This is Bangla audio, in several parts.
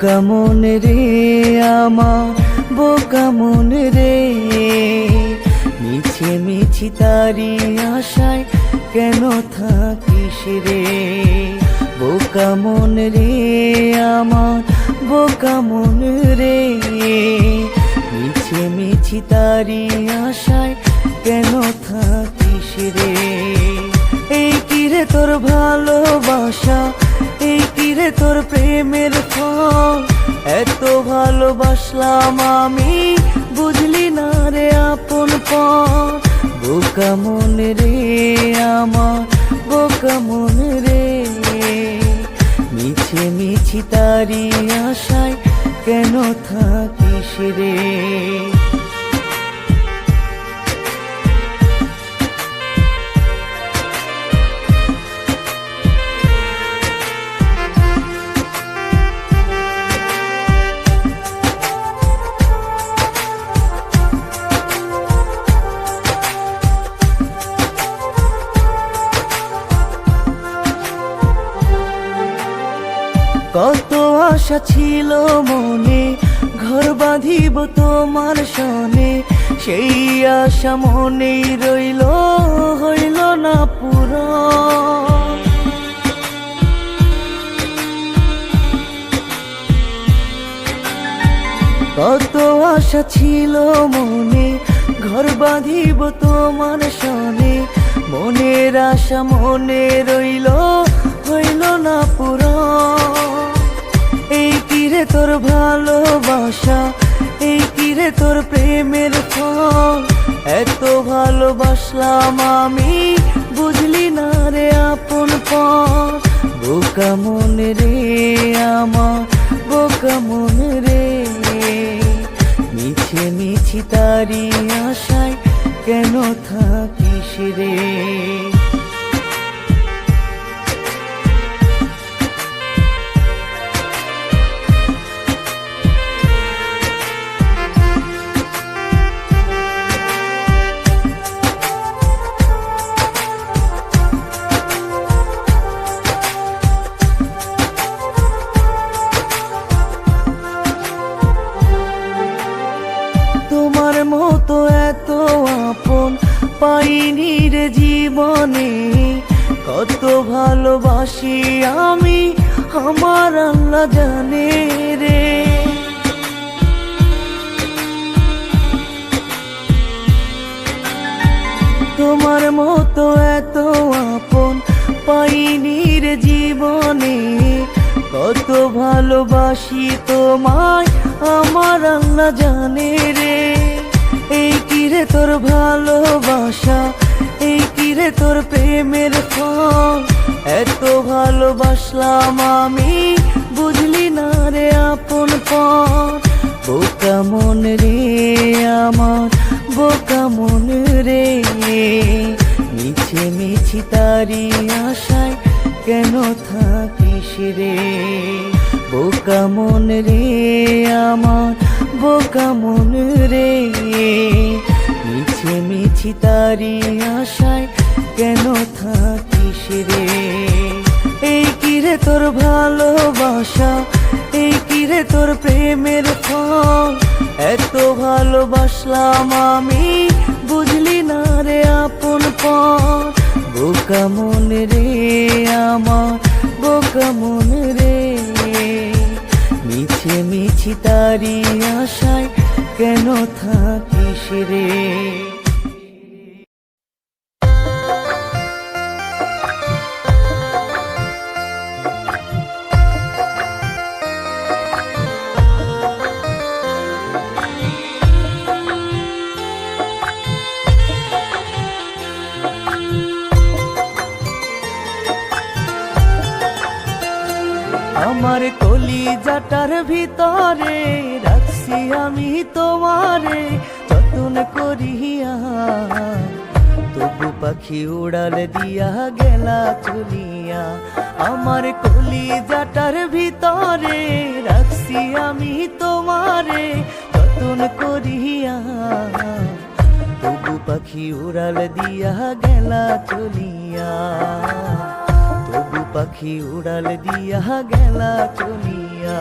বোকা মন রে আমার বোকা মন রে, মিছে মিছি তারি আশায় কেন থাকিস রে। বোকা মন রে আমার বোকা মন রে, মিছে মিছি তারি আশায় কেন থাকিস রে। এই কিরে তোর ভালোবাসা, এই কিরে তোর প্রেমের ফল, এত ভালোবাসলাম আমি বুঝলি না রে আপন পর। বোকা মন রে আমার বোকা মন রে, মিছে মিছি তারি আশায় কেন থাকিস রে। কত আশা ছিল মনে, ঘর বাঁধিব তোমার সনে, সেই আশা মনেই রইল হইল না পূরণ। কত আশা ছিল মনে, ঘর বাঁধিব তোমার সনে, মনের আশা মনে রইল হইল না পূরণ। এই কিরে তোর ভালোবাসা, এই কিরে তোর প্রেমের ফল, এত ভালোবাসলাম আমি বুঝলি না রে আপন পর। বোকা মন রে আমার বোকা মন রে, মিছে মিছি তারি আশায় কেন থাকিস রে। তোমার মতো এত আপন পাইনি রে জীবনে, কত ভালোবাসি আমি আমার আল্লাহ জানে রে। তোমার মতো এত আপন পাইনি রে জীবনে, কত ভালোবাসি তোমায় আমার আল্লাহ জানে রে। এই কিরে তোর ভালোবাসা, এই কিরে তোর প্রেমের ফল, এত ভালোবাসলাম আমি বুঝলি না রে আপন পর। বোকা মন রে আমার বোকা মন রে, মিছে মিছি তারি আশায় কেন থাকিস রে। বোকা মন রে আমার বোকা মন রে, মিছে মিছি তারি আশায় কেন থাকিস রে। এই কিরে তোর ভালোবাসা, এই কিরে তোর প্রেমের ফল, এত ভালোবাসলাম আমি বুঝলি না রে আপন পর। বোকা মন রে আমার বোকা মন রে, মিছে মিছি তারি আশায় কেন থাকিস রে। আমার কলিজাটার ভিতরে রাখছি আমি তোমারে যতন করিয়া, তবু পাখি উড়াল দিয়া গেলা চলিয়া। আমার কলিজাটার ভিতরে রাখছি আমি তোমারে যতন করিয়া, তবু পাখি উড়াল দিয়া গেলা চলিয়া। তবু পাখি উড়াল দিয়া গেলা চলিয়া।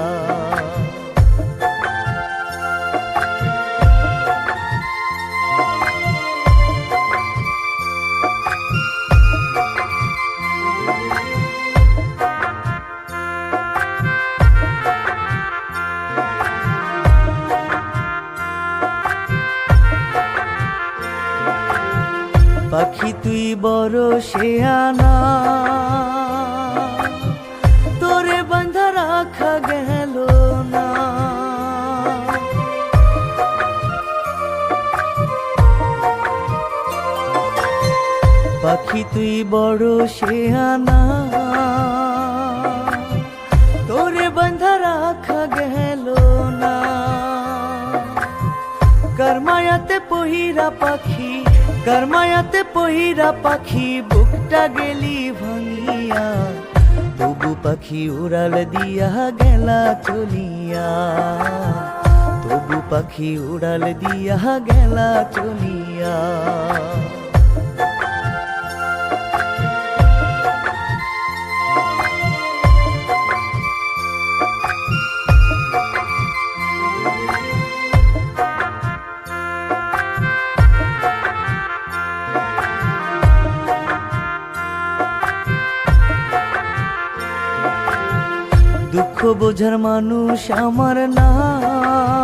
পাখি তুই বড় শেয়ানা, তোরে বাঁধা রাখা গেল না। পাখি তুই বড় শেয়ানা, তোরে বাঁধা রাখা গেল না। করমায়াতে পহিরা পাখি, করমায়াতে পহিরা পাখি, বুকটা গেলি ভাঙিয়া, তবু পাখি উড়াল দিয়া গেলা চলিয়া, তবু পাখি উড়াল দিয়া গেলা চলিয়া। দুঃখ বোঝার মানুষ আমার নাই,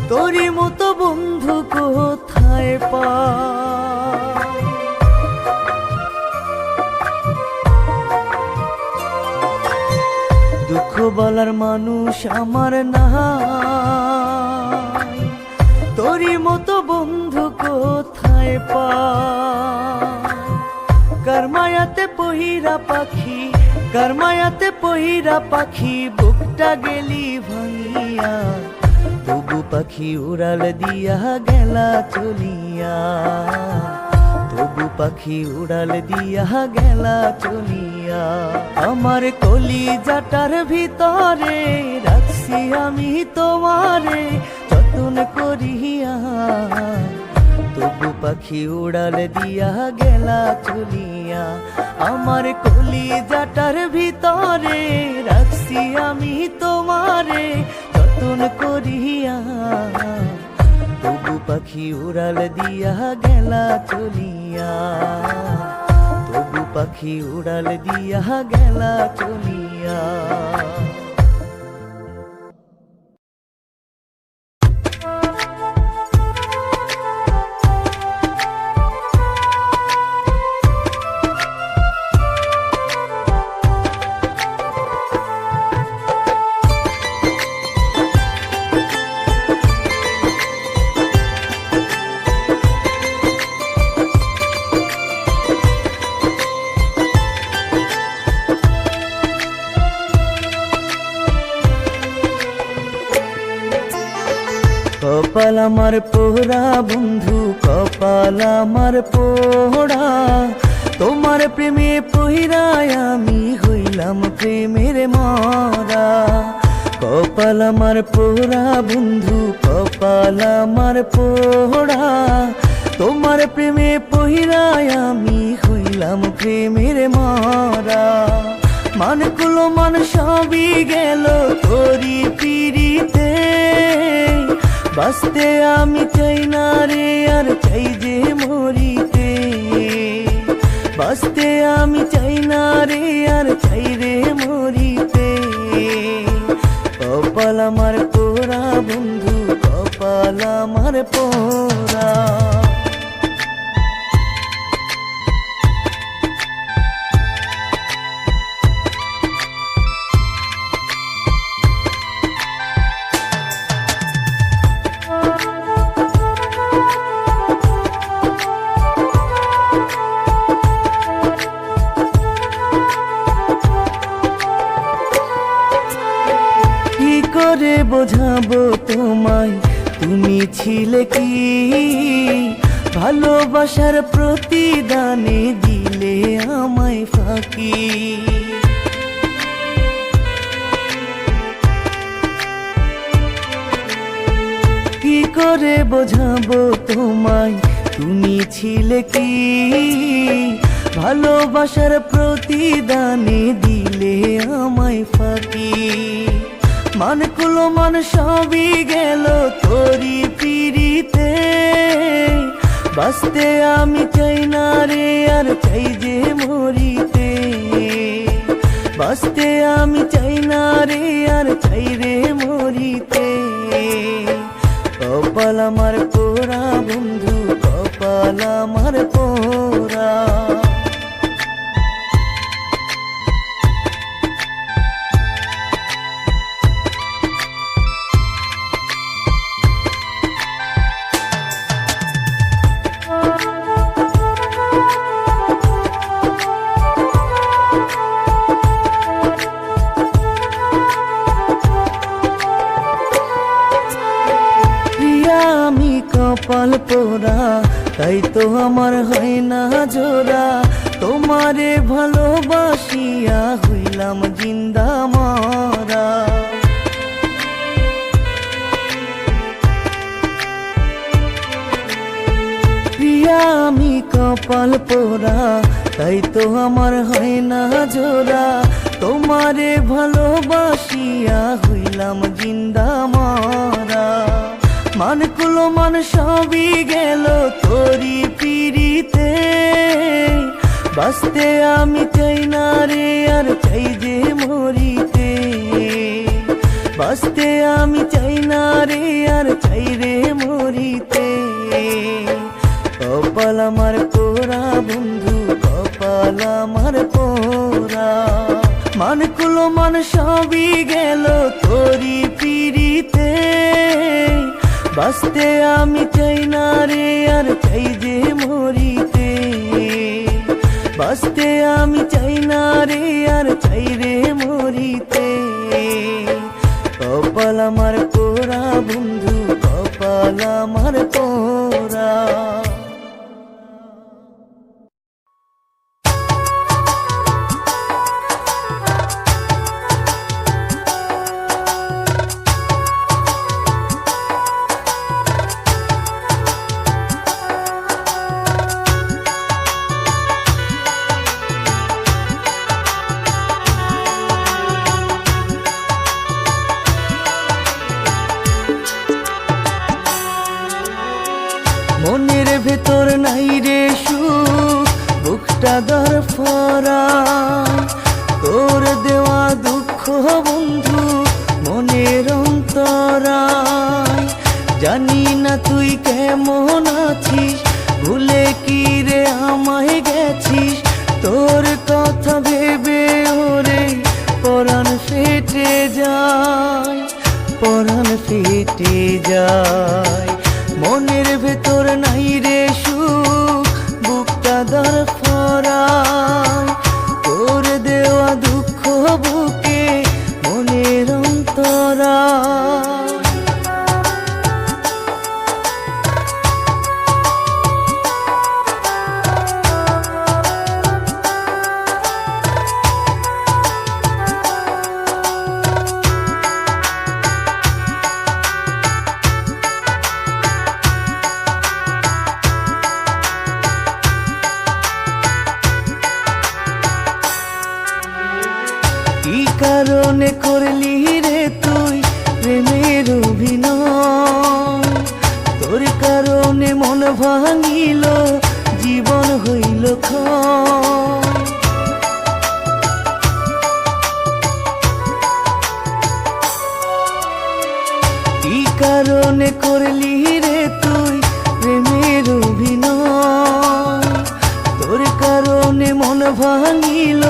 তোরই মতো বন্ধু কোথায় পাই। দুঃখ বলার মানুষ আমার নাই, তোরই মতো বন্ধু কোথায় পাই। করমায়াতে পহিরা পাখি, করমায়াতে পহিরা পাখি, বুকটা গেলি ভাঙিয়া, তবু পাখি উড়াল দিয়া গেলা চলিয়া, তবু পাখি উড়াল দিয়া গেলা চলিয়া। আমার কলিজাটার ভিতরে রাখছি আমি তোমারে যতন করিয়া, তবু পাখি উড়াল দিয়া গেলা চলিয়া। আমার কলিজাটার ভিতরে রাখছি আমি তোমারে যতন করিয়া, তবু পাখি উড়াল দিয়া গেলা চলিয়া, তবু পাখি উড়াল দিয়া গেলা চলিয়া। কপাল আমার পোড়া বন্ধু, কপাল আমার পোড়া, তোমার প্রেমে পহিরায় আমি হইলাম প্রেমের মরা। কপাল আমার পোড়া বন্ধু, কপাল আমার পোড়া, তোমার প্রেমে পহিরায় আমি হইলাম প্রেমের মরা। মান কুলো মান সবই গেল তোরি পিড়িতে, বাঁচতে আমি চাই না রে আর চাই যে মরিতে, বাঁচতে আমি চাই না রে আর চাই রে মরিতে। কপাল আমার পোড়া বন্ধু, কপাল আমার পোড়া। করে বোঝাবো তোমায় তুমি ছিলে কি, ভালোবাসার প্রতিদানে দিলে আমায় ফাঁকি। কি করে বোঝাবো তোমায় তুমি ছিলে কি, ভালোবাসার প্রতিদানে দিলে আমায় ফাঁকি। মান কুলো মান সবই গেল তোরি পিড়িতে, বাঁচতে আমি চাই না রে আর চাই যে মরিতে, বাঁচতে আমি চাই না রে আর চাই রে মরিতে। কপাল আমার পোড়া বন্ধু, কপাল কপাল আমার পোড়া। আমি কপাল পোড়া, তাই তো আমার হয় না জোড়া। তোমারে ভালোবাসিয়া হইলাম জিন্দা মরা। প্রিয়া আমি কপাল পোড়া, তাই তো আমার হয় না জোড়া। তোমারে ভালোবাসিয়া হইলাম জিন্দা মরা। মান কুলো মান সবই গেল তোরি পিড়িতে। বাঁচতে আমি চাই না রে আর চাই যে মরিতে। বাঁচতে আমি চাই না রে আর চাই রে মরিতে। কপাল আমার পোড়া বন্ধু, কপাল আমার পোড়া। মান কুলো মান সবই গেল তোরি পিড়িতে। বাঁচতে আমি চাই না রে আর চাই যে মরিতে। বাঁচতে আমি চাই না রে আর চাই রে মরিতে। কপাল আমার পোড়া বন্ধু, কপাল আমার পোড়া। মনের ভেতর নাই রে সুখ, বুকটা দরফরা। তোর দেওয়া দুঃখ বন্ধু মনের অন্তরায়। জানি না তুই কেমন আছিস, ভুলে কি রে আমায় গেছিস। তোর কথা ভেবে ওরে পরাণ ফেটে যায়, পরাণ ফেটে যায়। মনের ভেতর নাই রে সুখ, বুকটা দরফরায়। তোর দেওয়া দুঃখ বুকে মনের অন্তরায়। কি কারণে করলি রে তুই প্রেমের অভিনয়। তোর কারণে মন ভাঙিল, জীবন হইল ক্ষয়। কি কারণে করলি রে তুই প্রেমের অভিনয়। তোর কারণে মন ভাঙিল,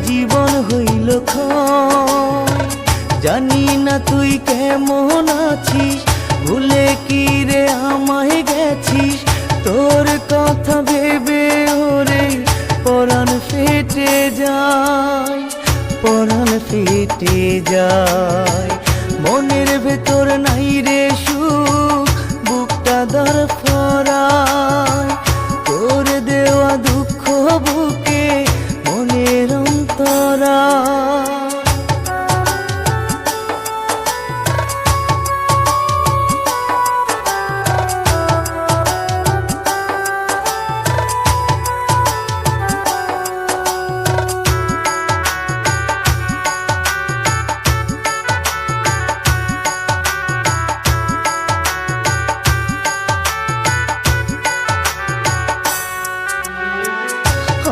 জীবন হইল ক্ষয়। জানি না তুই কেমন আছিস, ভুলে কি রে আমায় গেছিস। তোর কথা ভেবে ওরে পরাণ ফেটে যায়, পরাণ ফেটে যায়। মনের ভেতর নাই রে সুখ, বুকটা দরফরায়। তোর দেওয়া দুঃখ বুকে মনের অন্তরায়।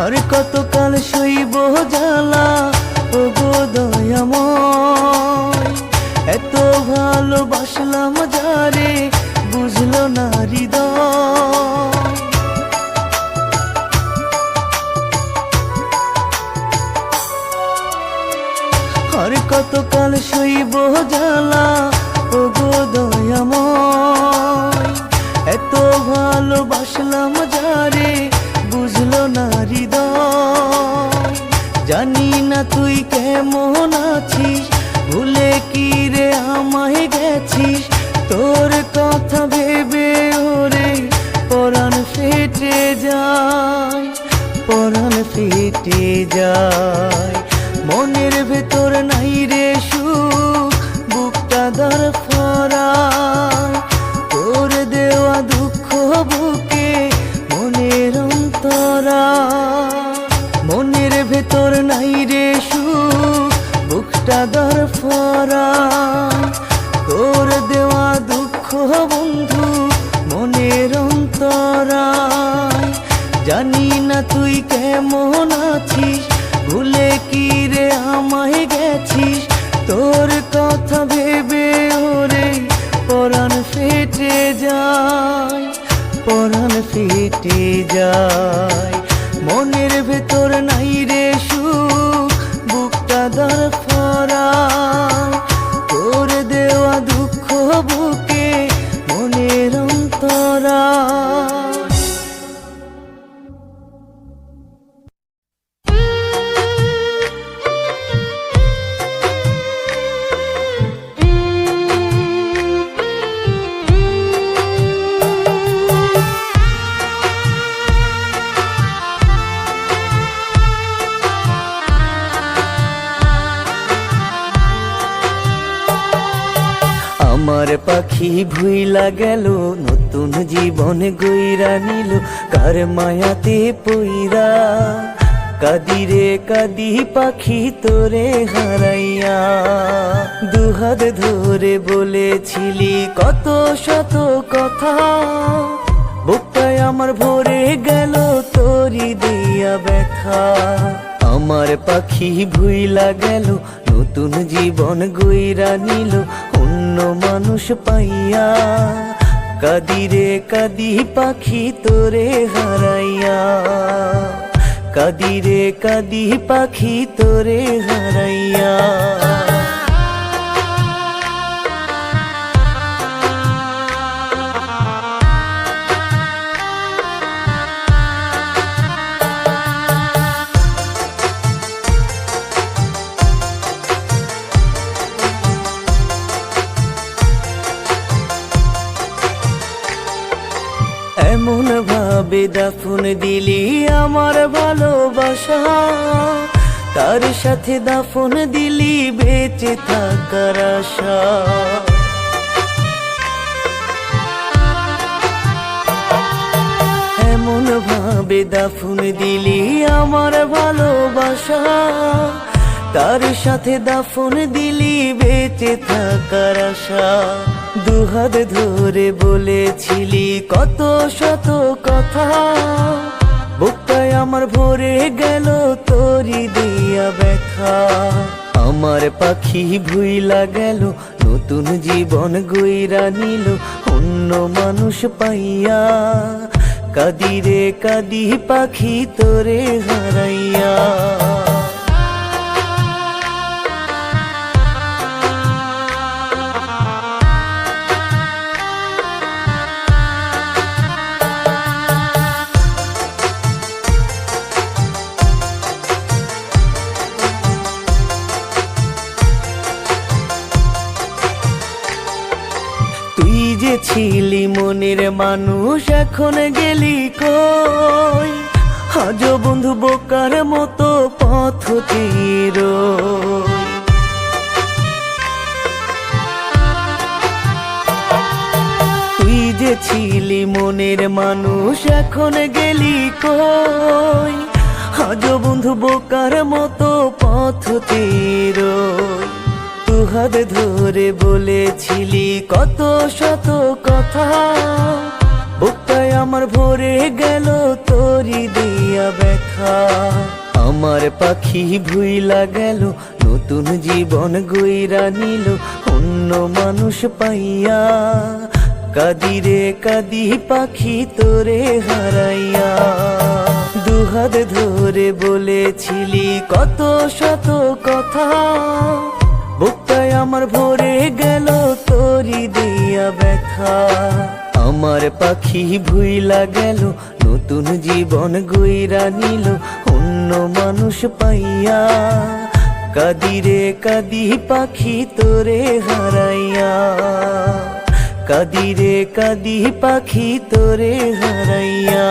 আর কতকাল সইব জ্বালা ও গো দয়াময়। এত ভালোবাসলাম যারে বুঝলো না হৃদয়। ভালোবাসলাম যারে বুঝলো না হৃদয়। জানি না তুই কেমন আছিস, ভুলে কি রে আমায় গেছিস। তোর কথা ভেবে ওরে পরাণ ফেটে যায়, পরাণ ফেটে যায়। মনের ভেতর নাই রে সুখ, বুকটা ধড়ফড়ায়। তোর দেওয়া দুঃখ বুকে মনের অন্তরায়। মনের ভেতর নাই রে সুখ, বুকটা ধড়ফড়ায়। তোর দেওয়া দুঃখ বন্ধু মনের অন্তরায়। জানি না তুই কেমন আছিস, ভুলে কি রে আমায় গেছিস। তোর কথা ভেবে ওরে পরাণ ফেটে যায়, পরাণ ফেটে যায়। মনের ভেতর নাই রে সুখ, বুকটা ধড়ফড়ায়। তোর দেওয়া দুঃখ বুকে মনের অন্তরায়। আমার পাখি ভুইলা গেল, নতুন জীবন গইরা নিল। কার মায়াতে পইরা কাঁদি রে কাঁদি পাখি তোরে হারাইয়া। দুহাত ধরে বলেছিলি কত শত কথা, বুকটায় আমার ভরে গেল তোরি দিয়া ব্যথা। আমার পাখি ভুইলা গেল, নতুন জীবন গইরা নিল। অন্য মানুষ পাইয়া কাঁদি রে কাঁদি পাখি তোরে হারাইয়া। কাঁদি রে কাঁদি পাখি তোরে হারাইয়া। এমন ভাবে দাফন দিলি আমার ভালোবাসা, তার সাথে দাফন দিলি বেঁচে থাকার আশা। এমন ভাবে দাফন দিলি আমার ভালোবাসা, তার সাথে দাফন দিলি বেঁচে থাকার আশা। দুহাত ধরে বলেছিলি কত শত কথা, বুকটায় আমার ভরে গেল তোরি দিয়া ব্যথা। আমার পাখি ভুইলা গেল, নতুন জীবন গইরা নিল। অন্য মানুষ পাইয়া কাঁদি রে কাঁদি পাখি তোরে হারাইয়া। তুই যে ছিলি মনের মানুষ, এখন গেলি কই। আজও বন্ধু বোকার মতো পথ তীর। তুই যে ছিলি মনের মানুষ, এখন গেলি কই। আজও বন্ধু বোকার মতো পথ তীর। দুহাত ধরে বলেছিলি কত শত কথা, বুকটায় আমার ভরে গেল তোরি দিয়া ব্যথা। আমার পাখি ভুইলা গেল, নতুন জীবন গইরা নিল। অন্য মানুষ পাইয়া কাঁদি রে কাঁদি পাখি তোরে হারাইয়া। দুহাত ধরে বলেছিলি কত শত কথা, বুকটায় আমার ভরে গেল তোরি দিয়া ব্যথা। আমার পাখি ভুইলা গেল, নতুন জীবন গইরা নিল অন্য মানুষ পাইয়া। কাঁদি রে কাঁদি পাখি তোরে হারাইয়া, কাঁদি রে কাঁদি পাখি তোরে হারাইয়া।